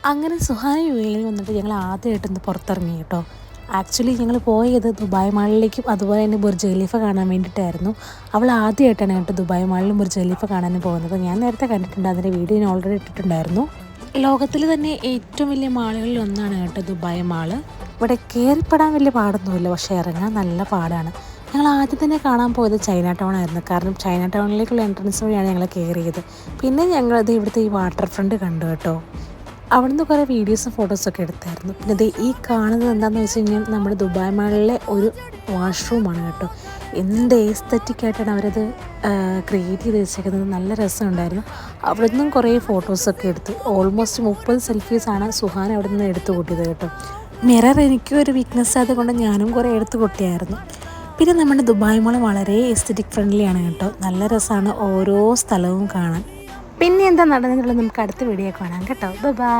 അങ്ങനെ സുഹാന യു എയിൽ വന്നിട്ട് ഞങ്ങൾ ആദ്യമായിട്ടൊന്ന് പുറത്തിറങ്ങി കേട്ടോ. ആക്ച്വലി ഞങ്ങൾ പോയത് ദുബായ് മാളിലേക്കും അതുപോലെ തന്നെ ബുർജ് ഖലീഫ കാണാൻ വേണ്ടിയിട്ടായിരുന്നു. അവൾ ആദ്യമായിട്ടാണ് കേട്ടോ ദുബായ് മാളിലും ബുർജ് ഖലീഫ കാണാനും പോകുന്നത്. ഞാൻ നേരത്തെ കണ്ടിട്ടുണ്ട്, അതിൻ്റെ വീഡിയോ ഞാൻ ഓൾറെഡി ഇട്ടിട്ടുണ്ടായിരുന്നു. ലോകത്തിൽ തന്നെ ഏറ്റവും വലിയ മാളുകളിൽ ഒന്നാണ് കേട്ടോ ദുബായ് മാള്. ഇവിടെ കയറിപ്പെടാൻ വലിയ പാടൊന്നുമില്ല, പക്ഷേ ഇറങ്ങാൻ നല്ല പാടാണ്. ഞങ്ങൾ ആദ്യം തന്നെ കാണാൻ പോയത് ചൈന ടൗൺ ആയിരുന്നു. കാരണം ചൈന ടൗണിലേക്കുള്ള എൻട്രൻസ് വഴിയാണ് ഞങ്ങൾ കയറിയത്. പിന്നെ ഞങ്ങളത് ഇവിടുത്തെ ഈ വാട്ടർ ഫ്രണ്ട് കണ്ടു കേട്ടോ. അവിടുന്ന് കുറേ വീഡിയോസും ഫോട്ടോസൊക്കെ എടുത്തായിരുന്നു. പിന്നെ ഇത് ഈ കാണുന്നത് എന്താണെന്ന് വെച്ച് കഴിഞ്ഞാൽ നമ്മുടെ ദുബായ് മാളിലെ ഒരു വാഷ്റൂമാണ് കേട്ടോ. എന്ത് എസ്തറ്റിക്കായിട്ടാണ് അവരത് ക്രിയേറ്റ് ചെയ്ത് വെച്ചേക്കുന്നത്. നല്ല രസമുണ്ടായിരുന്നു. അവിടെ നിന്നും കുറേ ഫോട്ടോസൊക്കെ എടുത്തു. ഓൾമോസ്റ്റ് 30 സെൽഫീസാണ് സുഹാന അവിടെ നിന്ന് എടുത്തു കൂട്ടിയത് കേട്ടോ. മിറർ എനിക്കും ഒരു വീക്ക്നെസ് ആയതുകൊണ്ട് ഞാനും കുറേ എടുത്തു കൂട്ടിയായിരുന്നു. പിന്നെ നമ്മുടെ ദുബായ് മാൾ വളരെ എസ്തറ്റിക് ഫ്രണ്ട്ലിയാണ് കേട്ടോ. നല്ല രസമാണ് ഓരോ സ്ഥലവും കാണാൻ. പിന്നെ എന്താ നടന്നിട്ടുള്ളത് നമുക്ക് അടുത്ത വീഡിയോ കാണാം കേട്ടോ. ബൈ.